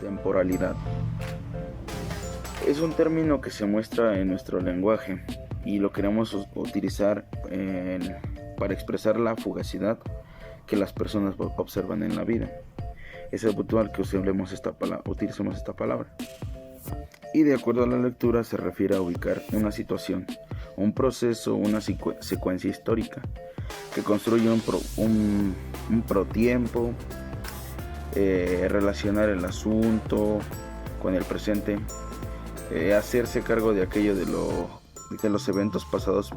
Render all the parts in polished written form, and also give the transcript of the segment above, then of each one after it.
Temporalidad. Es un término que se muestra en nuestro lenguaje y lo queremos utilizar para expresar la fugacidad que las personas observan en la vida. Es habitual que utilicemos esta palabra. Y de acuerdo a la lectura se refiere a ubicar una situación, un proceso, una secuencia histórica que construye un protiempo, relacionar el asunto con el presente, hacerse cargo de aquello de que los eventos pasados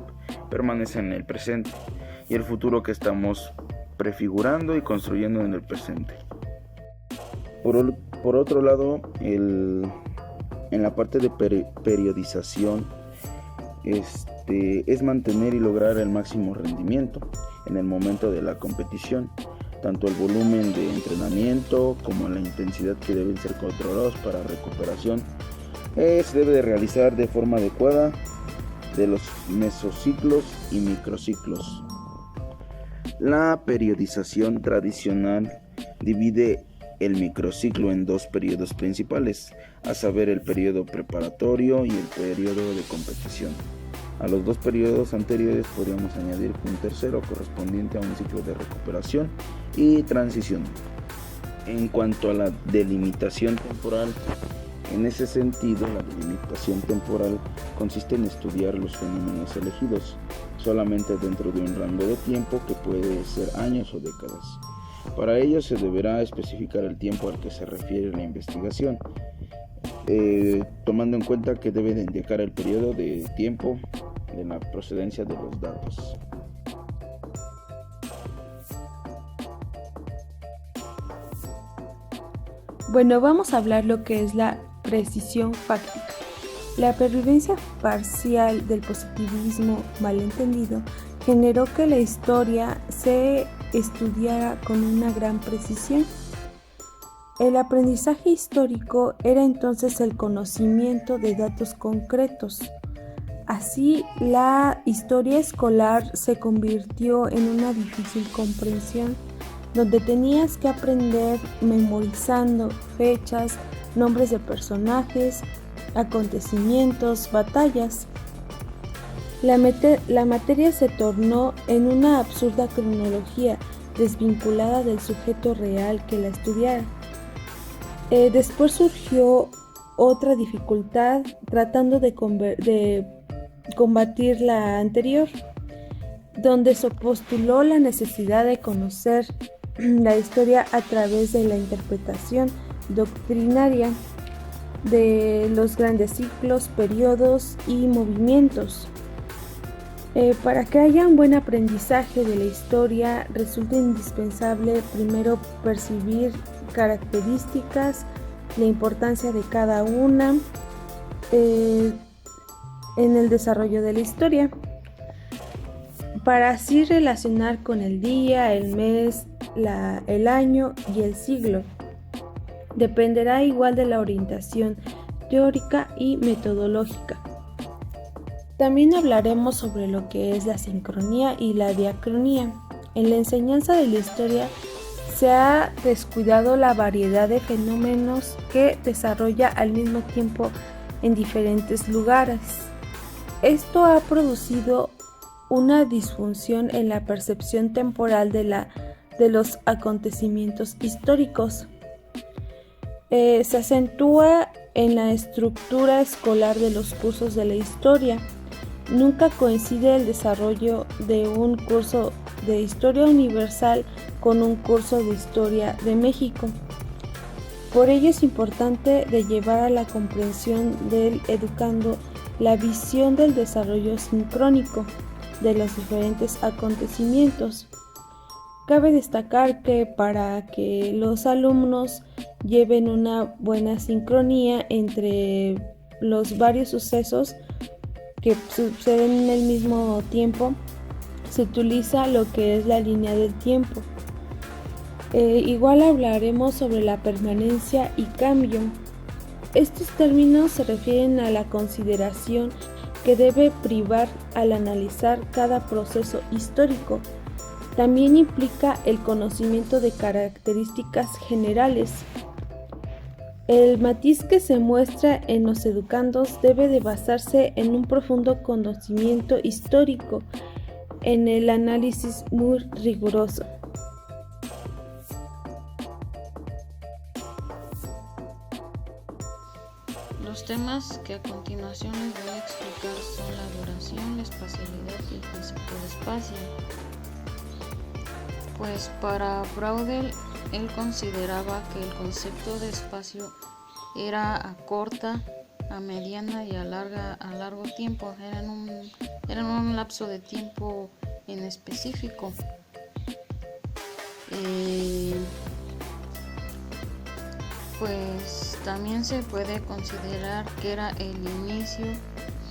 permanecen en el presente y el futuro que estamos prefigurando y construyendo en el presente. Por otro lado, en la parte de periodización, es mantener y lograr el máximo rendimiento en el momento de la competición, tanto el volumen de entrenamiento como la intensidad que deben ser controlados para recuperación. Se debe de realizar de forma adecuada de los mesociclos y microciclos. La periodización tradicional divide el microciclo en dos periodos principales, a saber el periodo preparatorio y el periodo de competición. A los dos periodos anteriores podríamos añadir un tercero correspondiente a un ciclo de recuperación y transición. En cuanto a la delimitación temporal, en ese sentido, la delimitación temporal consiste en estudiar los fenómenos elegidos solamente dentro de un rango de tiempo que puede ser años o décadas. Para ello se deberá especificar el tiempo al que se refiere la investigación, tomando en cuenta que debe de indicar el periodo de tiempo de la procedencia de los datos. Bueno, vamos a hablar lo que es la precisión fáctica. La pervivencia parcial del positivismo malentendido generó que la historia se estudiara con una gran precisión. El aprendizaje histórico era entonces el conocimiento de datos concretos. Así, la historia escolar se convirtió en una difícil comprensión, donde tenías que aprender memorizando fechas, nombres de personajes, acontecimientos, batallas. La materia se tornó en una absurda cronología desvinculada del sujeto real que la estudiara. Después surgió otra dificultad tratando de combatir la anterior, donde se postuló la necesidad de conocer la historia a través de la interpretación doctrinaria de los grandes ciclos, periodos y movimientos. Para que haya un buen aprendizaje de la historia, resulta indispensable primero percibir características, la importancia de cada una en el desarrollo de la historia, para así relacionar con el día, el mes, el año y el siglo. Dependerá igual de la orientación teórica y metodológica. También hablaremos sobre lo que es la sincronía y la diacronía. En la enseñanza de la historia se ha descuidado la variedad de fenómenos que desarrolla al mismo tiempo en diferentes lugares. Esto ha producido una disfunción en la percepción temporal de los acontecimientos históricos. Se acentúa en la estructura escolar de los cursos de la historia. Nunca coincide el desarrollo de un curso de historia universal con un curso de historia de México. Por ello es importante de llevar a la comprensión del educando la visión del desarrollo sincrónico de los diferentes acontecimientos. Cabe destacar que para que los alumnos lleven una buena sincronía entre los varios sucesos que suceden en el mismo tiempo, se utiliza lo que es la línea del tiempo. Igual hablaremos sobre la permanencia y cambio. Estos términos se refieren a la consideración que debe privar al analizar cada proceso histórico. También implica el conocimiento de características generales. El matiz que se muestra en los educandos debe de basarse en un profundo conocimiento histórico, en el análisis muy riguroso. Los temas que a continuación les voy a explicar son la duración, la espacialidad y el concepto de espacio. Pues para Braudel, él consideraba que el concepto de espacio era a corta, a mediana y a largo tiempo, eran un lapso de tiempo en específico. Pues también se puede considerar que era el inicio,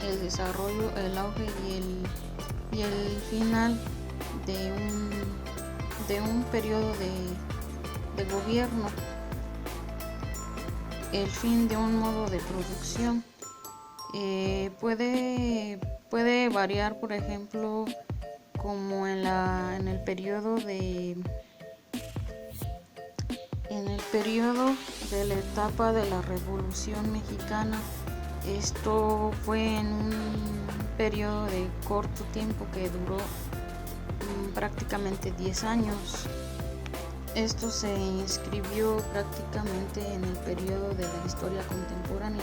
el desarrollo, el auge y el final de un periodo de gobierno, el fin de un modo de producción. Puede variar, por ejemplo, como en el periodo de la etapa de la Revolución Mexicana. Esto fue en un periodo de corto tiempo que duró prácticamente 10 años. Esto se inscribió prácticamente en el periodo de la historia contemporánea.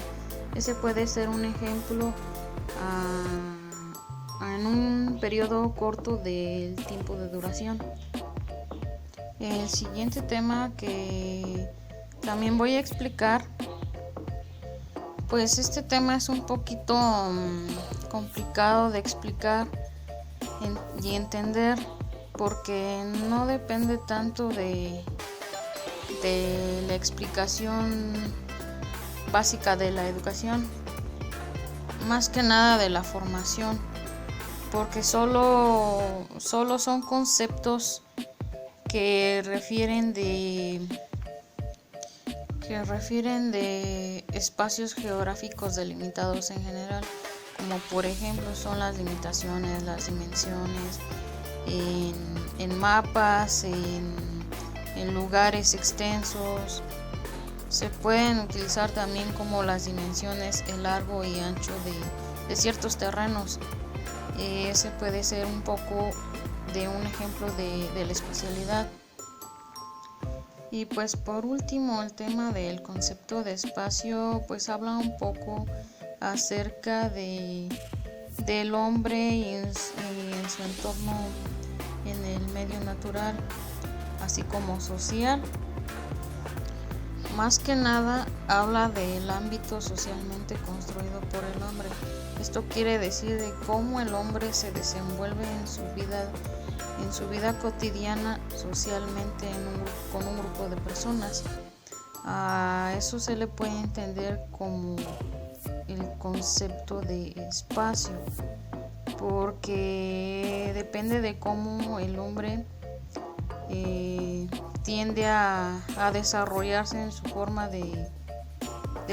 Ese puede ser un ejemplo en un periodo corto del tiempo de duración. El siguiente tema que también voy a explicar, pues este tema es un poquito complicado de explicar y entender, porque no depende tanto de la explicación básica de la educación, más que nada de la formación, porque solo son conceptos que refieren de espacios geográficos delimitados en general, como por ejemplo son las limitaciones, las dimensiones, en mapas, en lugares extensos. Se pueden utilizar también como las dimensiones, el largo y ancho de ciertos terrenos. Ese puede ser un poco de un ejemplo de la espacialidad. Y pues por último, el tema del concepto de espacio pues habla un poco acerca del hombre y en su entorno, en el medio natural, así como social. Más que nada habla del ámbito socialmente construido por el hombre. Esto quiere decir de cómo el hombre se desenvuelve en su vida cotidiana socialmente con un grupo de personas. A eso se le puede entender como el concepto de espacio, porque depende de cómo el hombre tiende a desarrollarse en su forma de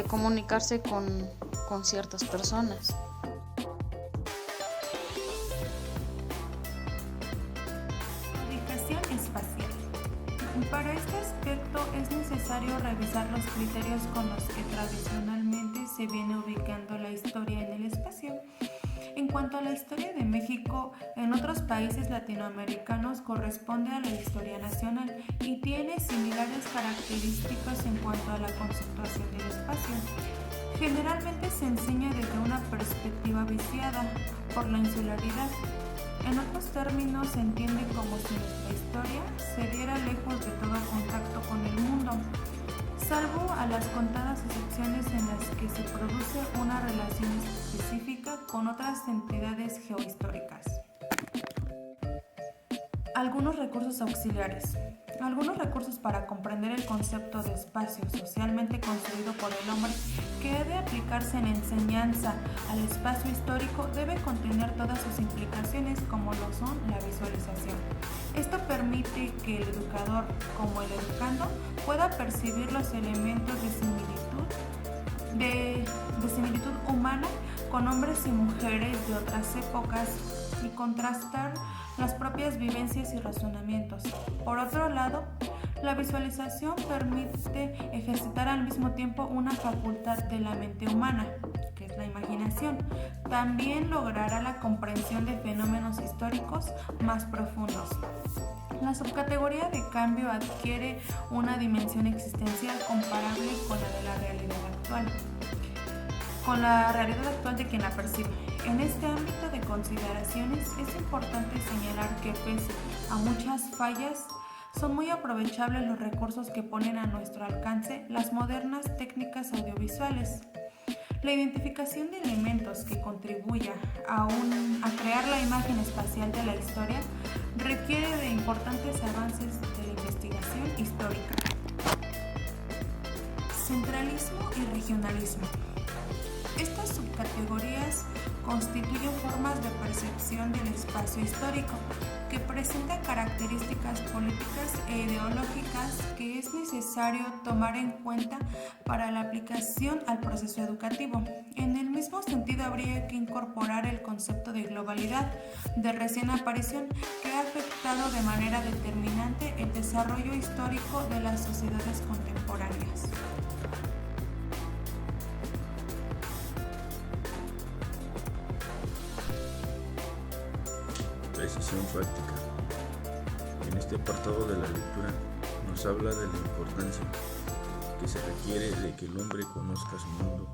comunicarse con ciertas personas. Ubicación espacial. Para este aspecto es necesario revisar los criterios con los que tradicionalmente se viene ubicando la historia en el espacio. En cuanto a la historia de México, en otros países latinoamericanos corresponde a la historia nacional y tiene similares características en cuanto a la conceptuación del espacio. Generalmente se enseña desde una perspectiva viciada por la insularidad. En otros términos, se entiende como si nuestra historia se diera lejos de todo contacto con el mundo, salvo a las contadas excepciones en las que se produce una relación específica con otras entidades geohistóricas. Algunos recursos auxiliares. Algunos recursos para comprender el concepto de espacio socialmente construido por el hombre que debe aplicarse en enseñanza al espacio histórico debe contener todas sus implicaciones, como lo son la visualización. Esto permite que el educador, como el educando, pueda percibir los elementos de similitud humana con hombres y mujeres de otras épocas y contrastar las propias vivencias y razonamientos. Por otro lado, La visualización permite ejercitar al mismo tiempo una facultad de la mente humana, que es la imaginación. También logrará la comprensión de fenómenos históricos más profundos. La subcategoría de cambio adquiere una dimensión existencial comparable con la de la realidad actual, de quien la percibe. En este ámbito de consideraciones es importante señalar que pese a muchas fallas, son muy aprovechables los recursos que ponen a nuestro alcance las modernas técnicas audiovisuales. La identificación de elementos que contribuya a crear la imagen espacial de la historia requiere de importantes avances de la investigación histórica. Centralismo y regionalismo. Estas subcategorías constituyen formas de percepción del espacio histórico que presentan características políticas e ideológicas que es necesario tomar en cuenta para la aplicación al proceso educativo. En el mismo sentido, habría que incorporar el concepto de globalidad de recién aparición que ha afectado de manera determinante el desarrollo histórico de las sociedades contemporáneas. Precisión fáctica. En este apartado de la lectura nos habla de la importancia que se requiere de que el hombre conozca su mundo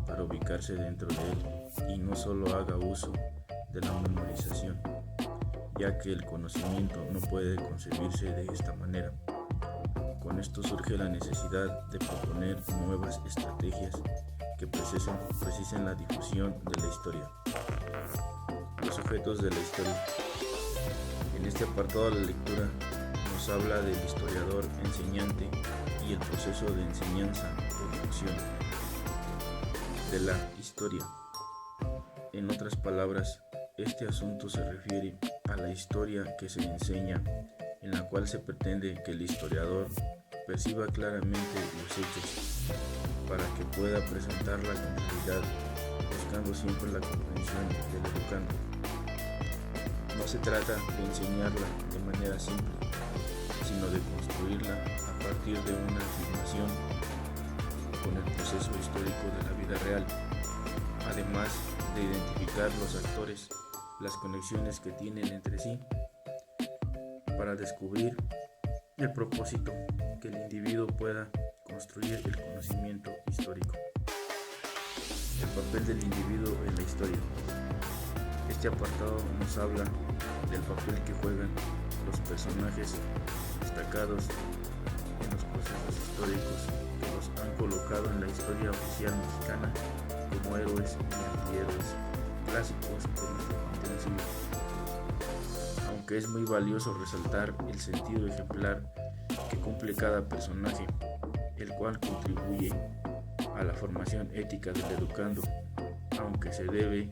para ubicarse dentro de él y no solo haga uso de la memorización, ya que el conocimiento no puede concebirse de esta manera. Con esto surge la necesidad de proponer nuevas estrategias que precisen la difusión de la historia. Los sujetos de la historia. En este apartado de la lectura nos habla del historiador enseñante y el proceso de enseñanza-producción de la historia. En otras palabras, este asunto se refiere a la historia que se enseña, en la cual se pretende que el historiador perciba claramente los hechos para que pueda presentarla con claridad, buscando siempre la comprensión del educando. No se trata de enseñarla de manera simple, sino de construirla a partir de una afirmación con el proceso histórico de la vida real, además de identificar los actores, las conexiones que tienen entre sí, para descubrir el propósito que el individuo pueda construir el conocimiento histórico. El papel del individuo en la historia. Este apartado nos habla del papel que juegan los personajes destacados en los procesos históricos que los han colocado en la historia oficial mexicana como héroes y antihéroes clásicos de nuestro contenido. Aunque es muy valioso resaltar el sentido ejemplar que cumple cada personaje, el cual contribuye a la formación ética del educando, aunque se debe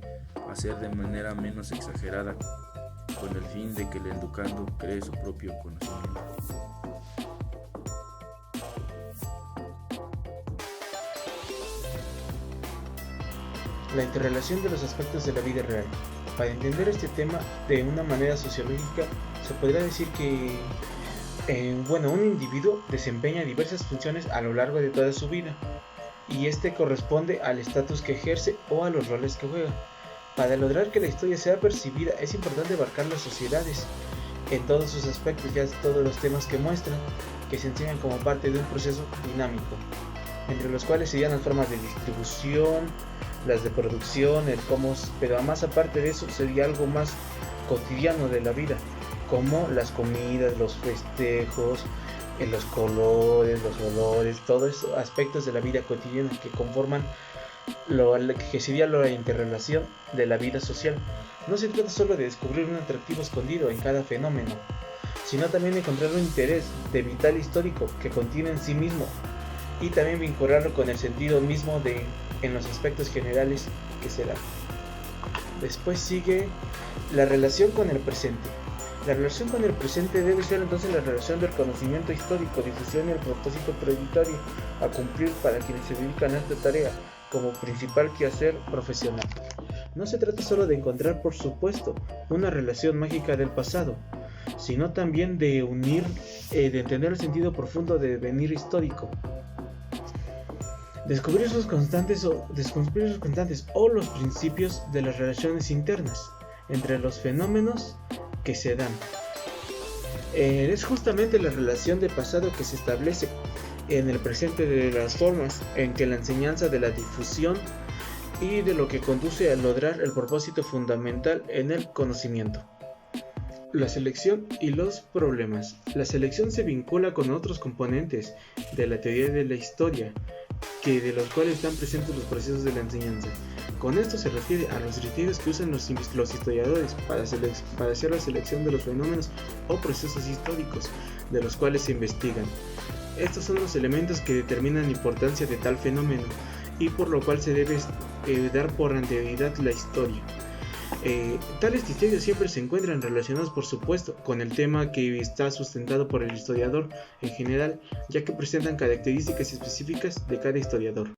hacer de manera menos exagerada, con el fin de que el educando cree su propio conocimiento. La interrelación de los aspectos de la vida real. Para entender este tema de una manera sociológica, se podría decir que un individuo desempeña diversas funciones a lo largo de toda su vida, y este corresponde al estatus que ejerce o a los roles que juega. Para lograr que la historia sea percibida, es importante abarcar las sociedades en todos sus aspectos, ya todos los temas que muestran, que se enseñan como parte de un proceso dinámico, entre los cuales serían las formas de distribución, las de producción, el cómo, pero más aparte de eso sería algo más cotidiano de la vida, como las comidas, los festejos, los colores, los olores, todos esos aspectos de la vida cotidiana que conforman lo que sería la interrelación de la vida social. No se trata solo de descubrir un atractivo escondido en cada fenómeno, sino también de encontrar un interés de vital histórico que contiene en sí mismo, y también vincularlo con el sentido mismo en los aspectos generales que se dan. Después sigue la relación con el presente. La relación con el presente debe ser entonces la relación del conocimiento histórico, difusión y el propósito prioritario a cumplir para quienes se dedican a esta tarea como principal quehacer profesional. No se trata solo de encontrar, por supuesto, una relación mágica del pasado, sino también de unir, de entender el sentido profundo de devenir histórico. Descubrir sus constantes o los principios de las relaciones internas entre los fenómenos que se dan. Es justamente la relación de pasado que se establece en el presente de las formas en que la enseñanza de la difusión y de lo que conduce a lograr el propósito fundamental en el conocimiento. La selección y los problemas. La selección se vincula con otros componentes de la teoría de la historia, de los cuales están presentes los procesos de la enseñanza. Con esto se refiere a los criterios que usan los historiadores para hacer la selección de los fenómenos o procesos históricos de los cuales se investigan. Estos son los elementos que determinan la importancia de tal fenómeno y por lo cual se debe dar por anterioridad la historia. Tales criterios siempre se encuentran relacionados, por supuesto, con el tema que está sustentado por el historiador en general, ya que presentan características específicas de cada historiador.